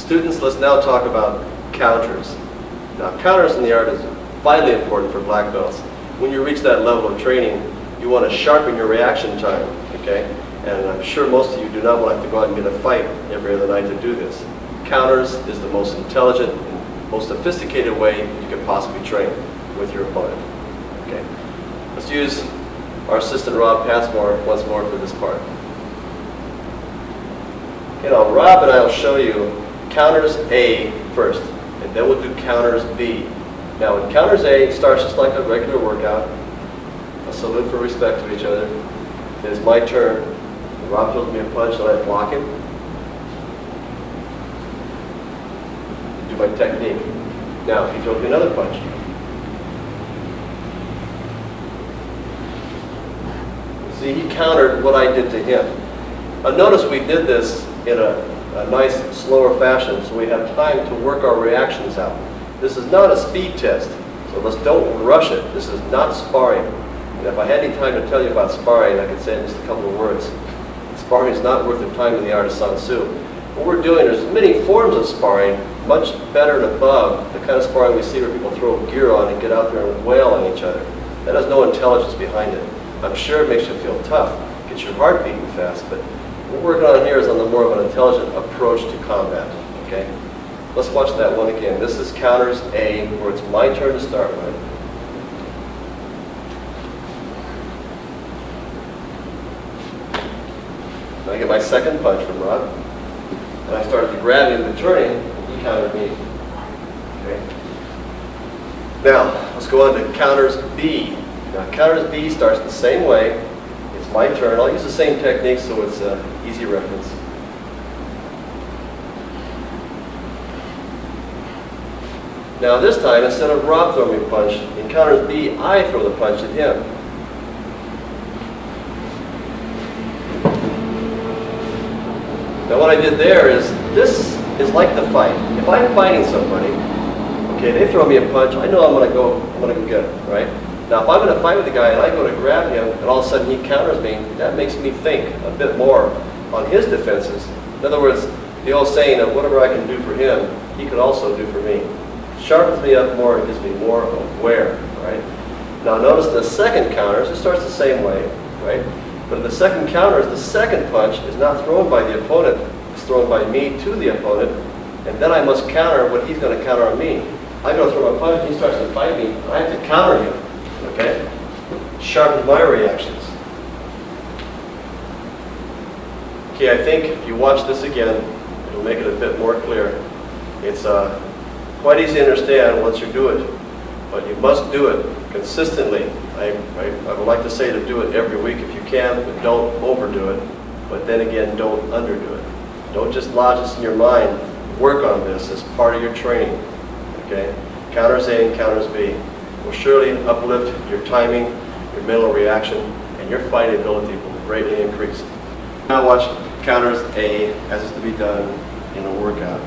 Students, let's now talk about counters. Now, counters in the art is vitally important for black belts. When you reach that level of training, you want to sharpen your reaction time, okay? And I'm sure most of you do not want to have to go out and get a fight every other night to do this. Counters is the most intelligent and most sophisticated way you could possibly train with your opponent, okay? Let's use our assistant Rob Passmore once more for this part. Okay, now Rob and I will show you counters A first, and then we'll do counters B. Now in counters A, it starts just like a regular workout. A salute for respect to each other. It is my turn. Rob throws me a punch and I block him. Do my technique. Now he throws me another punch. See, he countered what I did to him. Now notice we did this in a nice, slower fashion, so we have time to work our reactions out. This is not a speed test, so don't rush it. This is not sparring. And if I had any time to tell you about sparring, I could say in just a couple of words. Sparring is not worth the time in the art of San Soo. What we're doing, there's many forms of sparring, much better and above the kind of sparring we see where people throw gear on and get out there and wail on each other. That has no intelligence behind it. I'm sure it makes you feel tough, gets your heart beating fast, but what we're working on here is on the more of an intelligent approach to combat, okay? Let's watch that one again. This is counters A, where it's my turn to start with. I get my second punch from Rod, and I started to grab him and turn him, and he countered me. Okay. Now, let's go on to counters B. Now, counters B starts the same way. It's my turn. I'll use the same technique so it's an easy reference. Now this time, instead of Rob throwing me a punch, in counters B, I throw the punch at him. Now what I did there is, this is like the fight. If I'm fighting somebody, okay, they throw me a punch, I know I'm gonna go get it, right? Now if I'm in a fight with a guy and I go to grab him and all of a sudden he counters me, that makes me think a bit more on his defenses. In other words, the old saying of whatever I can do for him, he could also do for me. It sharpens me up more and gives me more aware, right? Now notice the second counters, it starts the same way, right? But in the second counters, the second punch is not thrown by the opponent, it's thrown by me to the opponent, and then I must counter what he's going to counter on me. I go throw my punch, he starts to fight me, I have to counter him, okay? Sharpens my reactions. Okay, I think if you watch this again, it'll make it a bit more clear. It's quite easy to understand once you do it, but you must do it consistently. I would like to say to do it every week if you can, but don't overdo it. But then again, don't underdo it. Don't just lodge this in your mind. Work on this as part of your training. Okay? Counters A and counters B will surely uplift your timing, your mental reaction, and your fighting ability will greatly increase. Now watch counters A as is to be done in a workout.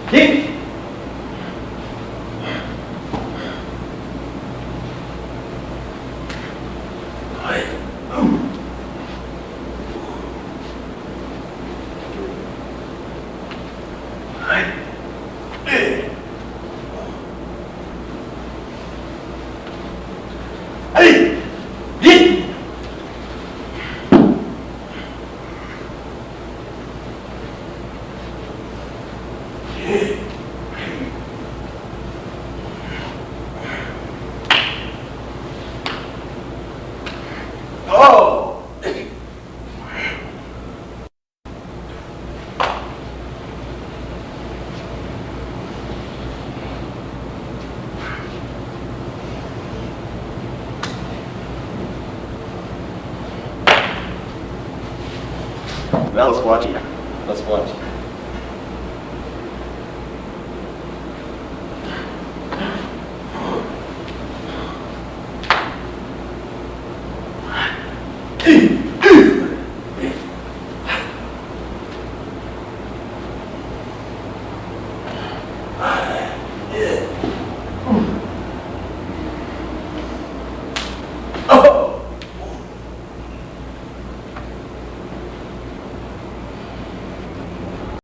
Kick! Oh! Now let's watch it. Let's watch it. Hey!